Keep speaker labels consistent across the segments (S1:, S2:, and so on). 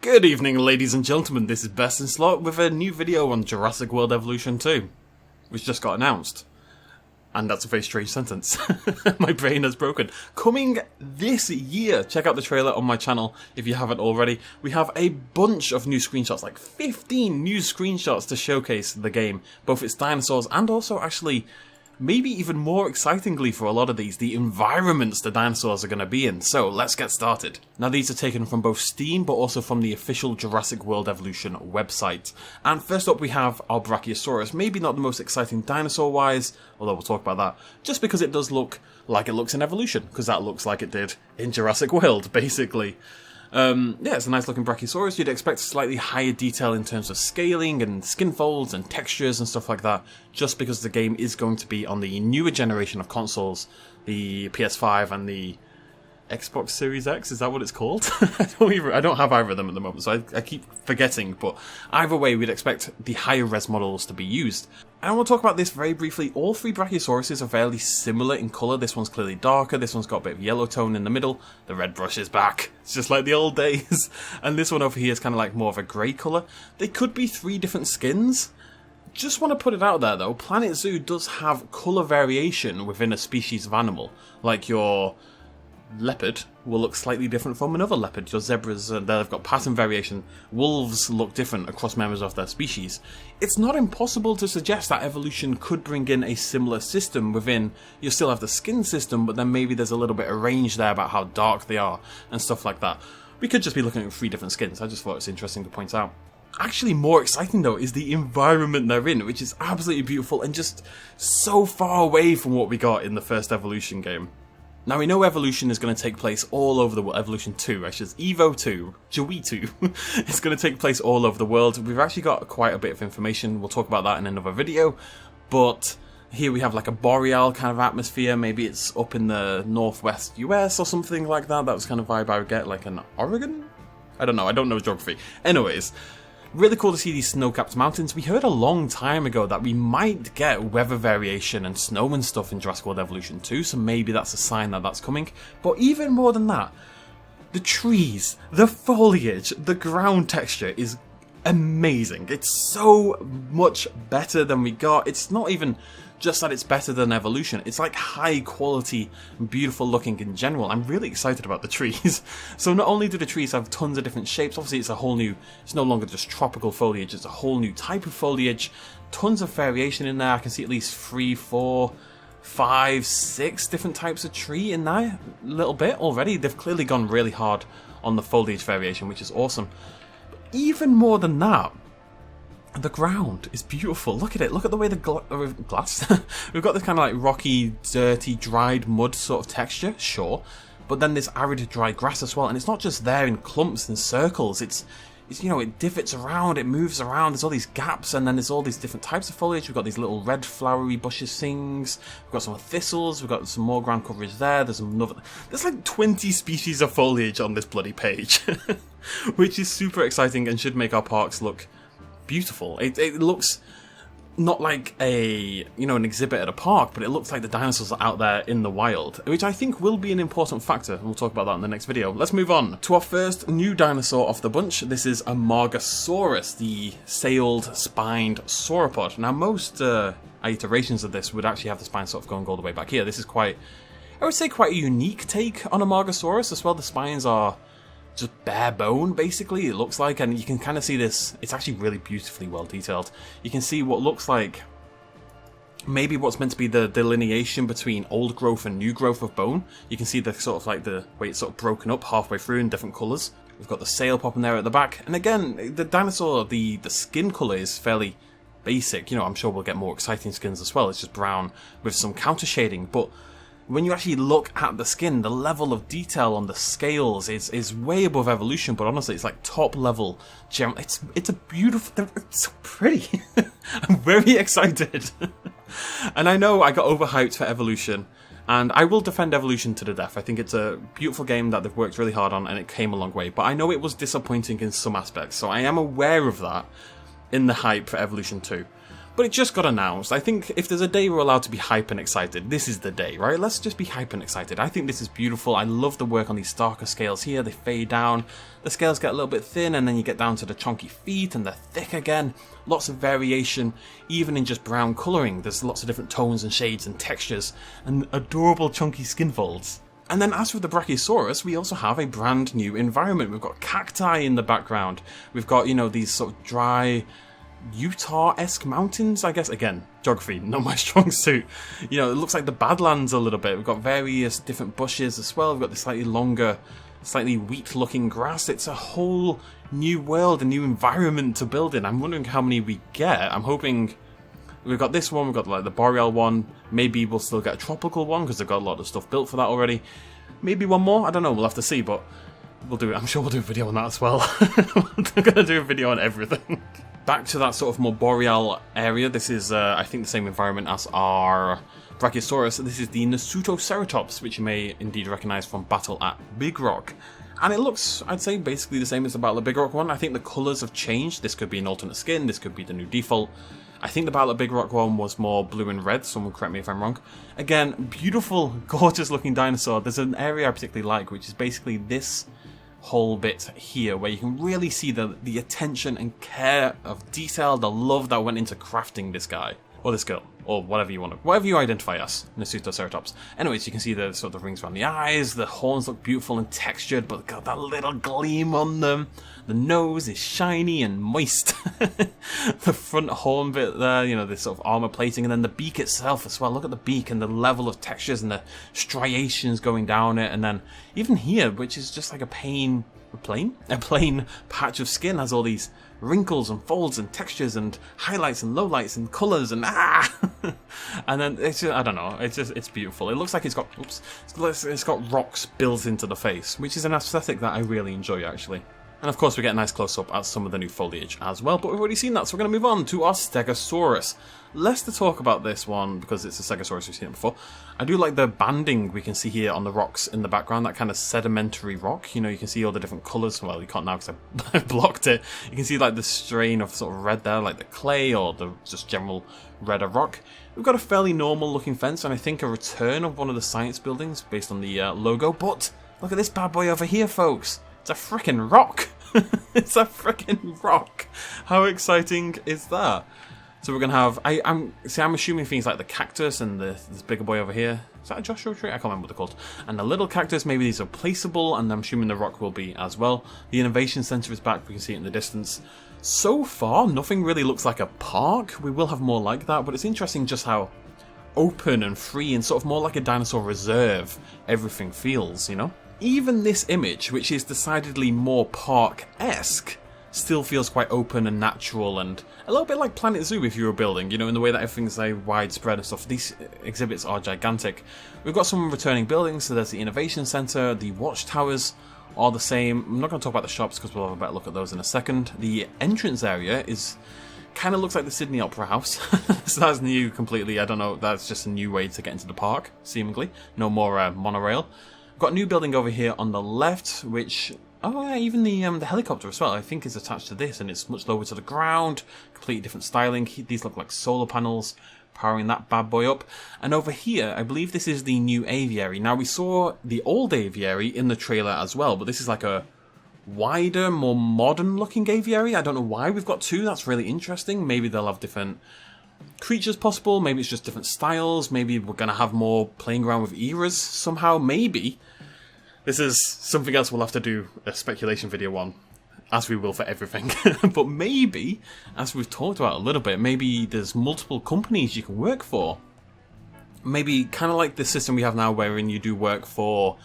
S1: Good evening, ladies and gentlemen, this is BestInSlot with a new video on Jurassic World Evolution 2, which just got announced. And that's a very strange sentence. My brain has broken. Coming this year, check out the trailer on my channel if you haven't already. We have a bunch of new screenshots, like 15 new screenshots to showcase the game, both its dinosaurs and also actually, maybe even more excitingly for a lot of these, the environments the dinosaurs are going to be in. So let's get started. Now these are taken from both Steam but also from the official Jurassic World Evolution website. And first up we have our Brachiosaurus, maybe not the most exciting dinosaur wise, although we'll talk about that, just because it does look like it looks in Evolution, because that looks like it did in Jurassic World basically. Yeah, it's a nice looking Brachiosaurus. You'd expect slightly higher detail in terms of scaling and skin folds and textures and stuff like that, just because the game is going to be on the newer generation of consoles, the PS5 and the Xbox Series X, is that what it's called? I don't have either of them at the moment, so I keep forgetting, but either way we'd expect the higher res models to be used. And we'll talk about this very briefly. All three Brachiosauruses are fairly similar in colour. This one's clearly darker, this one's got a bit of yellow tone in the middle, the red brush is back, it's just like the old days, and this one over here is kind of like more of a grey colour. They could be three different skins. Just want to put it out there though, Planet Zoo does have colour variation within a species of animal, like your leopard will look slightly different from another leopard. Your zebras, they've got pattern variation. Wolves look different across members of their species. It's not impossible to suggest that evolution could bring in a similar system within. You still have the skin system, but then maybe there's a little bit of range there about how dark they are and stuff like that. We could just be looking at three different skins. I just thought it was interesting to point out. Actually more exciting though is the environment they're in, which is absolutely beautiful and just so far away from what we got in the first Evolution game. Now we know Evolution is going to take place all over the world. Evolution 2, actually, Evo 2, Jui 2, it's going to take place all over the world. We've actually got quite a bit of information, we'll talk about that in another video, but here we have like a boreal kind of atmosphere. Maybe it's up in the northwest US or something like that. That was kind of vibe I would get, like an Oregon? I don't know geography. Anyways, really cool to see these snow-capped mountains. We heard a long time ago that we might get weather variation and snow and stuff in Jurassic World Evolution 2, so maybe that's a sign that that's coming. But even more than that, the trees, the foliage, the ground texture is amazing. It's so much better than we got. It's not even just that it's better than Evolution, it's like high quality and beautiful looking in general. I'm really excited about the trees. So not only do the trees have tons of different shapes, obviously it's no longer just tropical foliage, it's a whole new type of foliage, tons of variation in there. I can see at least 3, 4, 5, 6 different types of tree in there, a little bit already. They've clearly gone really hard on the foliage variation, which is awesome. But even more than that, the ground is beautiful. Look at it. Look at the way the glass. We've got this kind of like rocky, dirty, dried mud sort of texture, sure, but then this arid, dry grass as well. And it's not just there in clumps and circles. It's you know, it divots around, it moves around. There's all these gaps, and then there's all these different types of foliage. We've got these little red flowery bushes things. We've got some thistles. We've got some more ground coverage there. There's like 20 species of foliage on this bloody page, which is super exciting and should make our parks look beautiful. It looks not like an exhibit at a park, but it looks like the dinosaurs are out there in the wild, which I think will be an important factor, and we'll talk about that in the next video. Let's move on to our first new dinosaur off the bunch. This is a Mosasaurus, the sailed spined sauropod. Now most iterations of this would actually have the spine sort of going all the way back here. This is quite a unique take on a Mosasaurus as well. The spines are just bare bone, basically, it looks like, and you can kind of see this. It's actually really beautifully well detailed. You can see what looks like maybe what's meant to be the delineation between old growth and new growth of bone. You can see the sort of like the way it's sort of broken up halfway through in different colours. We've got the sail popping there at the back, and again, the dinosaur, the skin colour is fairly basic. You know, I'm sure we'll get more exciting skins as well. It's just brown with some counter shading, but when you actually look at the skin, the level of detail on the scales is way above Evolution, but honestly, it's like top level gem. It's a beautiful, it's so pretty. I'm very excited. And I know I got overhyped for Evolution, and I will defend Evolution to the death. I think it's a beautiful game that they've worked really hard on, and it came a long way, but I know it was disappointing in some aspects, so I am aware of that in the hype for Evolution 2. But it just got announced. I think if there's a day we're allowed to be hype and excited, this is the day, right? Let's just be hype and excited. I think this is beautiful. I love the work on these starker scales here. They fade down. The scales get a little bit thin, and then you get down to the chunky feet, and they're thick again. Lots of variation, even in just brown colouring. There's lots of different tones and shades and textures, and adorable chunky skin folds. And then as for the Brachiosaurus, we also have a brand new environment. We've got cacti in the background. We've got, you know, these sort of dry Utah-esque mountains, I guess. Again, geography, not my strong suit. You know, it looks like the Badlands a little bit. We've got various different bushes as well. We've got the slightly longer, slightly wheat-looking grass. It's a whole new world, a new environment to build in. I'm wondering how many we get. I'm hoping we've got this one, we've got like the boreal one. Maybe we'll still get a tropical one because they've got a lot of stuff built for that already. Maybe one more. I don't know. We'll have to see, but we'll do it. I'm sure we'll do a video on that as well. We're going to do a video on everything. Back to that sort of more boreal area. This is, I think, the same environment as our Brachiosaurus. This is the Ceratops, which you may indeed recognise from Battle at Big Rock. And it looks, I'd say, basically the same as the Battle at Big Rock one. I think the colours have changed. This could be an alternate skin. This could be the new default. I think the Battle at Big Rock one was more blue and red. Someone correct me if I'm wrong. Again, beautiful, gorgeous looking dinosaur. There's an area I particularly like, which is basically this whole bit here, where you can really see the attention and care of detail, the love that went into crafting this guy, or this girl, or whatever you want to, whatever you identify as, Ceratops. Anyways, you can see the sort of rings around the eyes, the horns look beautiful and textured, but got that little gleam on them. The nose is shiny and moist. The front horn bit there, you know, this sort of armor plating, and then the beak itself as well. Look at the beak and the level of textures and the striations going down it, and then even here, which is just like a plain patch of skin, has all these wrinkles and folds and textures and highlights and lowlights and colours and and then it's just, I don't know, it's beautiful. It looks like it's got rocks built into the face, which is an aesthetic that I really enjoy actually. And of course we get a nice close-up at some of the new foliage as well, but we've already seen that, so we're going to move on to our Stegosaurus. Less to talk about this one, because it's a Stegosaurus, we've seen it before. I do like the banding we can see here on the rocks in the background, that kind of sedimentary rock. You know, you can see all the different colours. Well, you can't now because I blocked it. You can see like the strain of sort of red there, like the clay or the just general red of rock. We've got a fairly normal looking fence, and I think a return of one of the science buildings based on the logo. But look at this bad boy over here, folks. It's a frickin' rock. It's a frickin' rock. How exciting is that? So we're gonna have. I'm assuming things like the cactus and this bigger boy over here. Is that a Joshua tree? I can't remember what they're called. And the little cactus, maybe these are placeable, and I'm assuming the rock will be as well. The innovation center is back. We can see it in the distance. So far, nothing really looks like a park. We will have more like that, but it's interesting just how open and free and sort of more like a dinosaur reserve everything feels, you know? Even this image, which is decidedly more park-esque, still feels quite open and natural and a little bit like Planet Zoo if you were building, you know, in the way that everything's like widespread and stuff. These exhibits are gigantic. We've got some returning buildings, so there's the Innovation Centre, the watchtowers are the same. I'm not going to talk about the shops because we'll have a better look at those in a second. The entrance area is kind of looks like the Sydney Opera House. So that's new completely. I don't know, that's just a new way to get into the park, seemingly. No more monorail. Got a new building over here on the left, which, oh yeah, even the helicopter as well, I think is attached to this, and it's much lower to the ground, completely different styling. These look like solar panels powering that bad boy up. And over here, I believe this is the new aviary. Now, we saw the old aviary in the trailer as well, but this is like a wider, more modern looking aviary. I don't know why we've got two. That's really interesting. Maybe they'll have different creatures possible, maybe it's just different styles, maybe we're going to have more playing around with eras somehow, maybe. This is something else we'll have to do a speculation video on, as we will for everything. But maybe, as we've talked about a little bit, maybe there's multiple companies you can work for. Maybe kind of like the system we have now wherein you do work for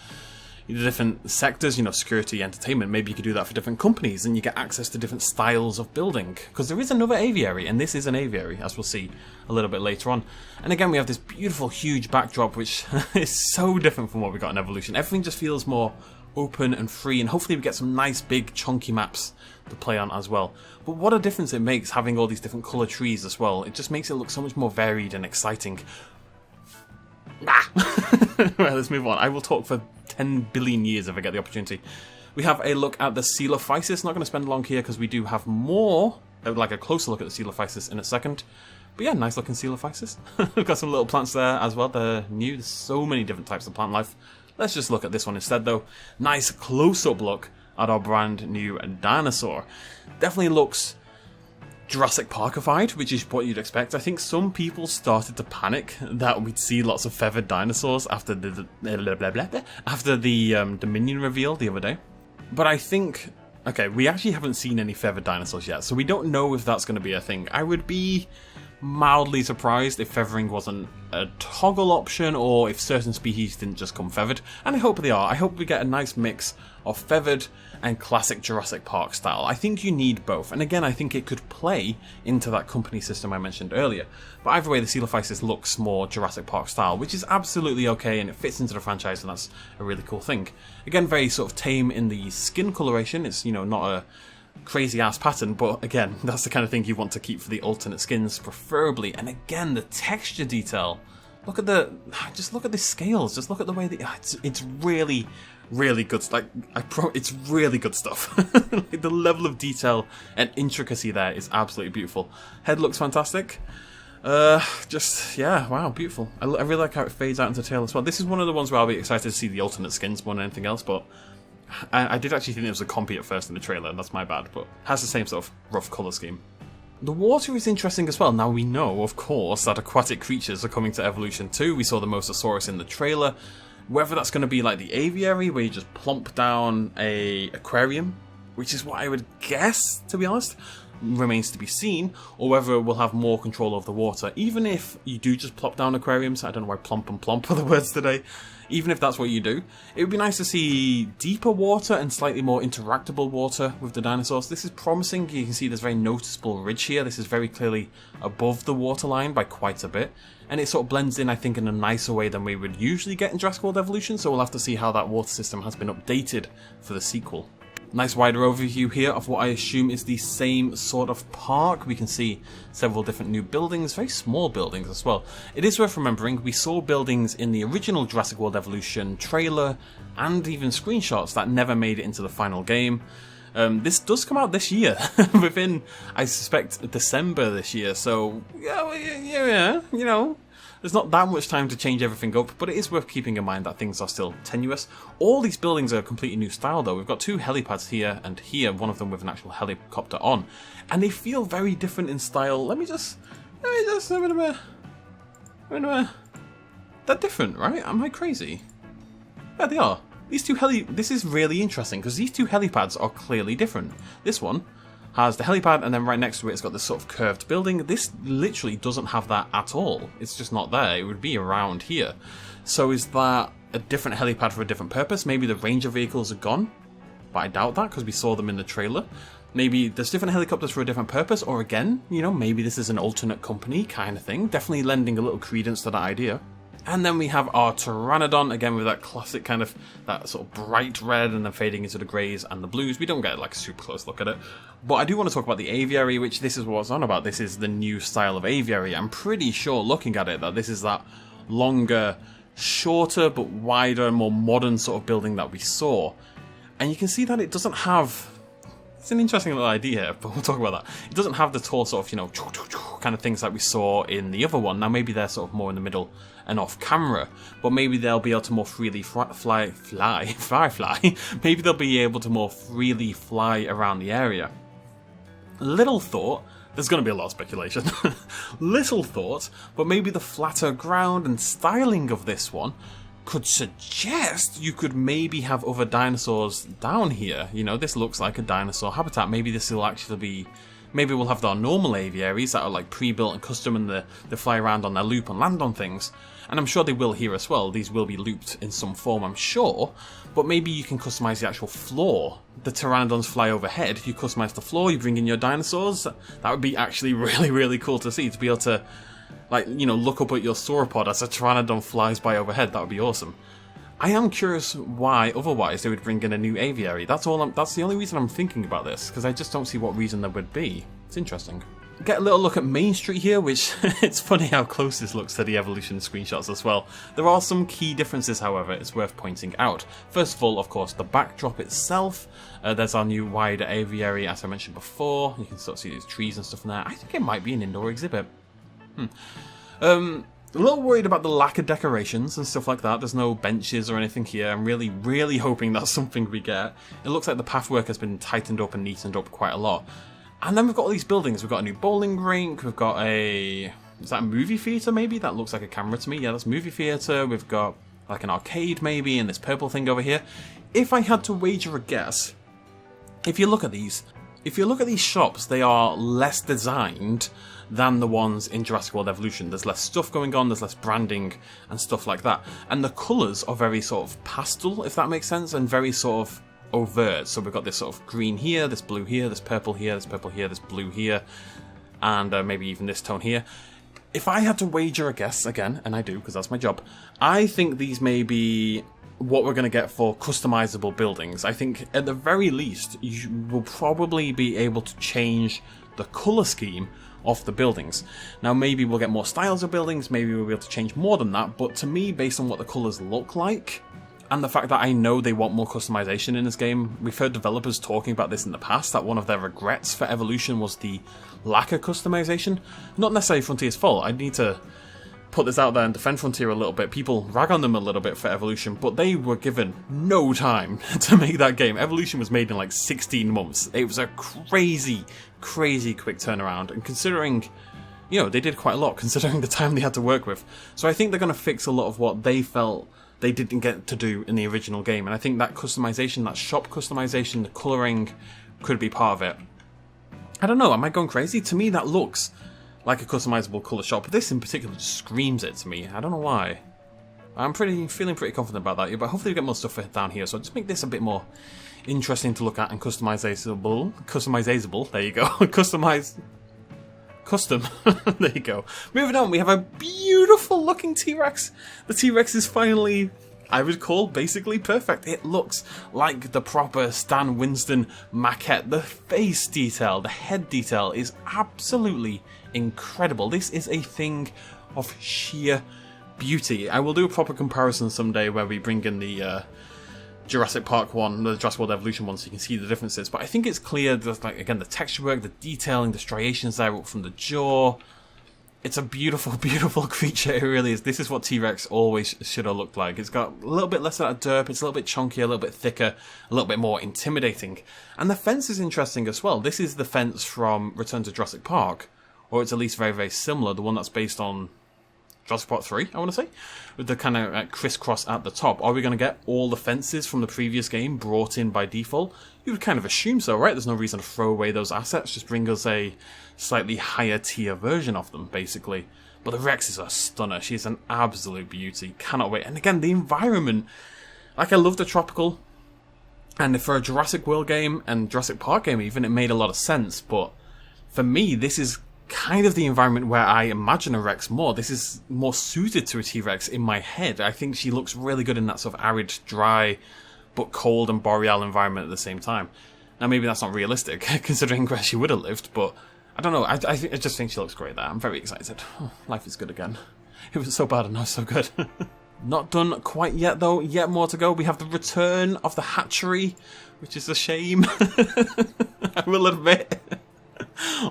S1: different sectors, you know, security, entertainment. Maybe you could do that for different companies and you get access to different styles of building. Because there is another aviary, and this is an aviary, as we'll see a little bit later on. And again, we have this beautiful, huge backdrop, which is so different from what we got in Evolution. Everything just feels more open and free, and hopefully we get some nice, big, chunky maps to play on as well. But what a difference it makes having all these different colour trees as well. It just makes it look so much more varied and exciting. Right, let's move on. I will talk for 10 billion years if I get the opportunity. We have a look at the Coelophysis. Not going to spend long here because we do have more, like a closer look at the Coelophysis in a second. But yeah, nice looking Coelophysis. We've got some little plants there as well. They're new. There's so many different types of plant life. Let's just look at this one instead though. Nice close-up look at our brand new dinosaur. Definitely looks Jurassic Parkified, which is what you'd expect. I think some people started to panic that we'd see lots of feathered dinosaurs after the Dominion reveal the other day. But I think, okay, we actually haven't seen any feathered dinosaurs yet, so we don't know if that's going to be a thing. I would be mildly surprised if feathering wasn't a toggle option, or if certain species didn't just come feathered, and I hope they are. I hope we get a nice mix of feathered and classic Jurassic Park style. I think you need both, and again I think it could play into that company system I mentioned earlier. But either way, the Coelophysis looks more Jurassic Park style, which is absolutely okay, and it fits into the franchise, and that's a really cool thing. Again, very sort of tame in the skin coloration. It's, you know, not a crazy ass pattern, but again, that's the kind of thing you want to keep for the alternate skins preferably. And again, the texture detail, look at the, just look at the scales, just look at the way that it's really good. Like, it's really good stuff. Like, the level of detail and intricacy there is absolutely beautiful. Head looks fantastic. Just, yeah, wow, beautiful. I really like how it fades out into tail as well. This is one of the ones where I'll be excited to see the alternate skins more than anything else, but I did actually think it was a compy at first in the trailer, and that's my bad, but has the same sort of rough colour scheme. The water is interesting as well. Now we know, of course, that aquatic creatures are coming to Evolution 2. We saw the Mosasaurus in the trailer. Whether that's going to be like the Aviary, where you just plump down a aquarium, which is what I would guess, to be honest, remains to be seen, or whether we'll have more control of the water. Even if you do just plop down aquariums, I don't know why plump and plump are the words today, even if that's what you do, it would be nice to see deeper water and slightly more interactable water with the dinosaurs. This is promising. You can see there's very noticeable ridge here. This is very clearly above the waterline by quite a bit, and it sort of blends in, I think, in a nicer way than we would usually get in Jurassic World Evolution, so we'll have to see how that water system has been updated for the sequel. Nice wider overview here of what I assume is the same sort of park. We can see several different new buildings, very small buildings as well. It is worth remembering we saw buildings in the original Jurassic World Evolution trailer and even screenshots that never made it into the final game. This does come out this year, within, I suspect, December this year, so yeah, you know, there's not that much time to change everything up, but it is worth keeping in mind that things are still tenuous. All these buildings are a completely new style though. We've got two helipads here and here, one of them with an actual helicopter on, and they feel very different in style. Let me just, they're different, right? Am I crazy? Yeah, they are. These two this is really interesting because these two helipads are clearly different. This one has the helipad, and then right next to it, it's got this sort of curved building. This literally doesn't have that at all. It's just not there. It would be around here. So is that a different helipad for a different purpose? Maybe the Ranger vehicles are gone, but I doubt that because we saw them in the trailer. Maybe there's different helicopters for a different purpose, or again, you know, maybe this is an alternate company kind of thing. Definitely lending a little credence to that idea. And then we have our Pteranodon, again with that classic kind of, that sort of bright red and then fading into the greys and the blues. We don't get like a super close look at it. But I do want to talk about the Aviary, which this is what's on about. This is the new style of Aviary. I'm pretty sure looking at it that this is that longer, shorter but wider, more modern sort of building that we saw. And you can see that it doesn't have... It's an interesting little idea, but we'll talk about that. It doesn't have the tall sort of, you know, kind of things that we saw in the other one. Now maybe they're sort of more in the middle and off camera, but maybe they'll be able to more freely fly. Maybe they'll be able to more freely fly around the area. Little thought, there's going to be a lot of speculation. Little thought, but maybe the flatter ground and styling of this one could suggest you could maybe have other dinosaurs down here. You know, this looks like a dinosaur habitat. Maybe this will actually be... Maybe we'll have our normal aviaries that are like pre-built and custom, and they fly around on their loop and land on things. And I'm sure they will here as well. These will be looped in some form, I'm sure. But maybe you can customize the actual floor. The Pteranodons fly overhead. You customize the floor, you bring in your dinosaurs. That would be actually really, really cool to see. To be able to, like, you know, look up at your sauropod as a Pteranodon flies by overhead. That would be awesome. I am curious why, otherwise, they would bring in a new aviary. That's the only reason I'm thinking about this, because I just don't see what reason there would be. It's interesting. Get a little look at Main Street here, which it's funny how close this looks to the Evolution screenshots as well. There are some key differences, however, it's worth pointing out. First of all, of course, the backdrop itself. There's our new wider aviary, as I mentioned before. You can sort of see these trees and stuff in there. I think it might be an indoor exhibit. A little worried about the lack of decorations and stuff like that. There's no benches or anything here. I'm really, really hoping that's something we get. It looks like the pathwork has been tightened up and neatened up quite a lot. And then we've got all these buildings. We've got a new bowling rink. We've got a... Is that a movie theatre maybe? That looks like a camera to me. Yeah, that's a movie theatre. We've got like an arcade maybe and this purple thing over here. If I had to wager a guess, if you look at these shops, they are less designed than the ones in Jurassic World Evolution. There's less stuff going on, there's less branding and stuff like that. And the colours are very sort of pastel, if that makes sense, and very sort of overt. So we've got this sort of green here, this blue here, this purple here, this purple here, this blue here, and maybe even this tone here. If I had to wager a guess, again, and I do because that's my job, I think these may be what we're going to get for customizable buildings. I think at the very least you will probably be able to change the colour scheme of the buildings. Now maybe we'll get more styles of buildings, maybe we'll be able to change more than that, but to me, based on what the colours look like, and the fact that I know they want more customization in this game, we've heard developers talking about this in the past, that one of their regrets for Evolution was the lack of customization. Not necessarily Frontier's fault, I need to put this out there and defend Frontier a little bit. People rag on them a little bit for Evolution, but they were given no time to make that game. Evolution was made in like 16 months. It was a crazy, crazy quick turnaround, and considering, you know, they did quite a lot considering the time they had to work with. So I think they're going to fix a lot of what they felt they didn't get to do in the original game, and I think that customization, that shop customization, the colouring could be part of it. I don't know, am I going crazy? To me that looks like a customizable colour shop, but this in particular just screams it to me. I don't know why. I'm feeling pretty confident about that, but hopefully we get more stuff down here, so just make this a bit more interesting to look at and customizable, there you go, custom, there you go. Moving on, we have a beautiful looking T-Rex. The T-Rex is finally, I would call, basically perfect. It looks like the proper Stan Winston maquette. The face detail, the head detail is absolutely incredible. This is a thing of sheer beauty. I will do a proper comparison someday where we bring in the Jurassic Park one, the Jurassic World Evolution one, so you can see the differences. But I think it's clear that, like, again, the texture work, the detailing, the striations there up from the jaw. It's a beautiful, beautiful creature, it really is. This is what T-Rex always should have looked like. It's got a little bit less of that derp, it's a little bit chunkier, a little bit thicker, a little bit more intimidating. And the fence is interesting as well. This is the fence from Return to Jurassic Park, or it's at least very, very similar, the one that's based on Jurassic Park 3, I want to say, with the kind of crisscross at the top. Are we going to get all the fences from the previous game brought in by default? You would kind of assume so, right? There's no reason to throw away those assets, just bring us a slightly higher tier version of them, basically. But the Rex is a stunner. She's an absolute beauty. Cannot wait. And again, the environment, like, I love the tropical, and for a Jurassic World game and Jurassic Park game even, it made a lot of sense. But for me, this is kind of the environment where I imagine a Rex more. This is more suited to a T-Rex in my head. I think she looks really good in that sort of arid, dry, but cold and boreal environment at the same time. Now maybe that's not realistic, considering where she would have lived, but I don't know. I just think she looks great there. I'm very excited. Oh, life is good again. It was so bad and now so good. Not done quite yet though, yet more to go. We have the return of the hatchery, which is a shame. I will admit.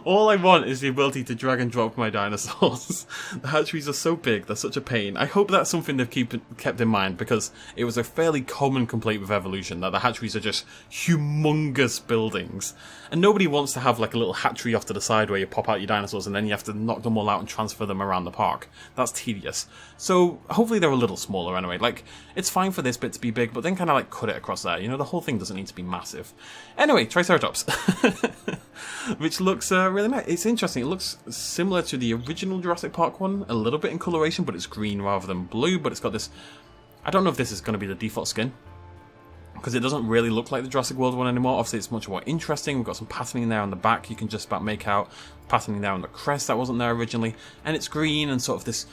S1: All I want is the ability to drag and drop my dinosaurs. The hatcheries are so big, they're such a pain. I hope that's something they've kept in mind, because it was a fairly common complaint with Evolution, that the hatcheries are just humongous buildings. And nobody wants to have like a little hatchery off to the side where you pop out your dinosaurs and then you have to knock them all out and transfer them around the park. That's tedious. So hopefully they're a little smaller anyway. Like, it's fine for this bit to be big, but then kind of like cut it across there. You know, the whole thing doesn't need to be massive. Anyway, Triceratops. Which looks really nice. It's interesting. It looks similar to the original Jurassic Park one, a little bit in coloration, but it's green rather than blue. But it's got this, I don't know if this is going to be the default skin, because it doesn't really look like the Jurassic World one anymore. Obviously, it's much more interesting. We've got some patterning there on the back. You can just about make out patterning there on the crest that wasn't there originally. And it's green and sort of this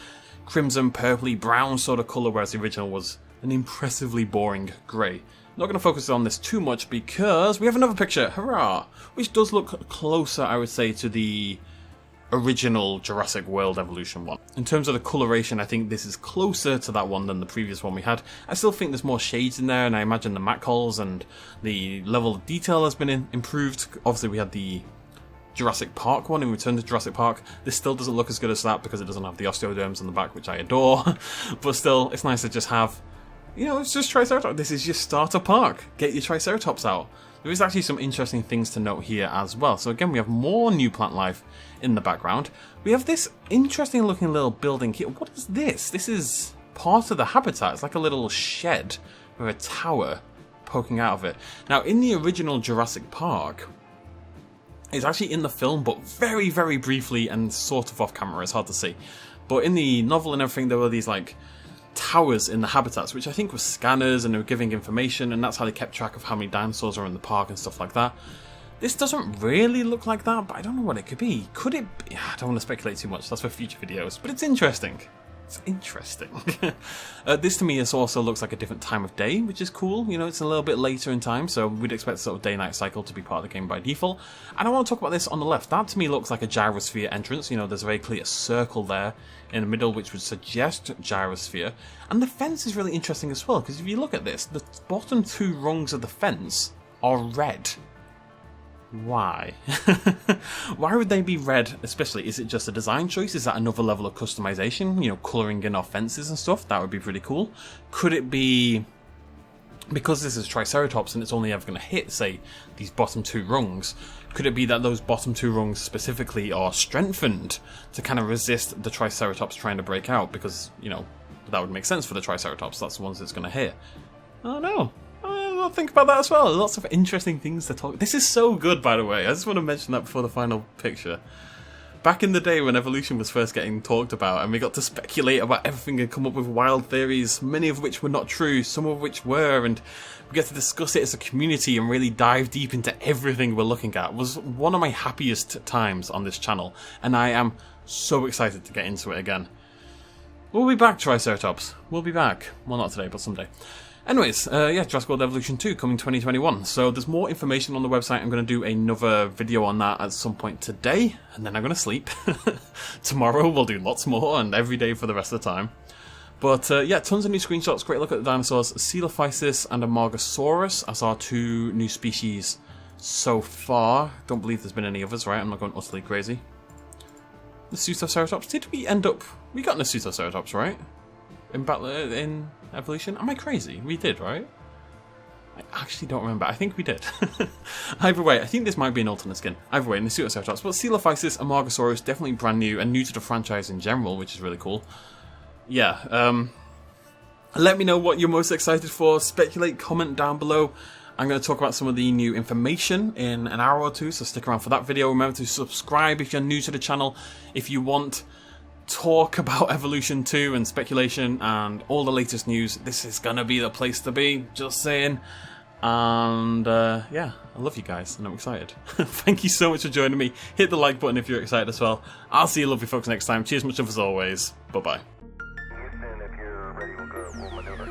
S1: crimson, purpley, brown sort of colour, whereas the original was an impressively boring grey. Not going to focus on this too much because we have another picture, hurrah, which does look closer, I would say, to the original Jurassic World Evolution one. In terms of the coloration, I think this is closer to that one than the previous one we had. I still think there's more shades in there, and I imagine the matte holes and the level of detail has been improved. Obviously, we had the Jurassic Park one in Return to Jurassic Park. This still doesn't look as good as that because it doesn't have the osteoderms on the back, which I adore. But still, it's nice to just have, you know, it's just Triceratops. This is your starter park. Get your Triceratops out. There is actually some interesting things to note here as well. So again, we have more new plant life in the background. We have this interesting looking little building here. What is this? This is part of the habitat. It's like a little shed with a tower poking out of it. Now, in the original Jurassic Park, it's actually in the film, but very, very briefly and sort of off camera. It's hard to see. But in the novel and everything, there were these like towers in the habitats, which I think were scanners, and they were giving information, and that's how they kept track of how many dinosaurs are in the park and stuff like that. This doesn't really look like that, but I don't know what it could be. Could it be? I don't want to speculate too much, that's for future videos, but it's interesting. It's interesting. This to me also looks like a different time of day, which is cool. You know, it's a little bit later in time, so we'd expect sort of day-night cycle to be part of the game by default. And I want to talk about this on the left. That to me looks like a gyrosphere entrance. You know, there's a very clear circle there in the middle, which would suggest gyrosphere. And the fence is really interesting as well, because if you look at this, the bottom two rungs of the fence are red. Why? Why would they be red especially? Is it just a design choice? Is that another level of customization? You know, colouring in our fences and stuff? That would be pretty cool. Could it be because this is Triceratops and it's only ever going to hit, say, these bottom two rungs? Could it be that those bottom two rungs specifically are strengthened to kind of resist the Triceratops trying to break out? Because, you know, that would make sense for the Triceratops. That's the ones it's going to hit. I don't know. I'll think about that as well. Lots of interesting things to talk. This is so good, by the way. I just want to mention that before the final picture. Back in the day when evolution was first getting talked about and we got to speculate about everything and come up with wild theories, many of which were not true, some of which were, and we get to discuss it as a community and really dive deep into everything we're looking at, was one of my happiest times on this channel, and I am so excited to get into it again. We'll be back, Triceratops. We'll be back. Well, not today, but someday. Anyways, yeah, Jurassic World Evolution 2 coming 2021. So there's more information on the website. I'm going to do another video on that at some point today, and then I'm going to sleep. Tomorrow we'll do lots more, and every day for the rest of the time. But yeah, tons of new screenshots. Great look at the dinosaurs. Coelophysis and Amargasaurus as our two new species so far. Don't believe there's been any others, right? I'm not going utterly crazy. The Pseudoceratops. Did we end up... We got the Pseudoceratops, right? In Evolution? Am I crazy? We did, right? I actually don't remember. I think we did. Either way, I think this might be an alternate skin. Either way, in the Pseudoceratops. But Coelophysis, Amargasaurus, definitely brand new and new to the franchise in general, which is really cool. Yeah, let me know what you're most excited for. Speculate, comment down below. I'm going to talk about some of the new information in an hour or two, so stick around for that video. Remember to subscribe if you're new to the channel. If you want talk about Evolution 2 and speculation and all the latest news, this is gonna be the place to be, just saying. And yeah, I love you guys and I'm excited. Thank you so much for joining me. Hit the like button if you're excited as well. I'll see you lovely folks next time. Cheers, much love as always. Bye bye.
S2: Houston, if you're ready, we'll maneuver.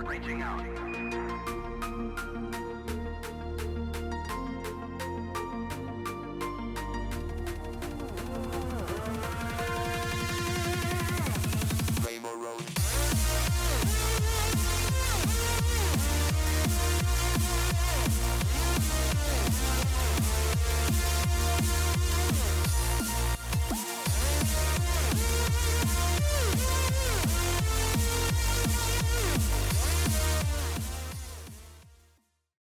S2: Reaching out.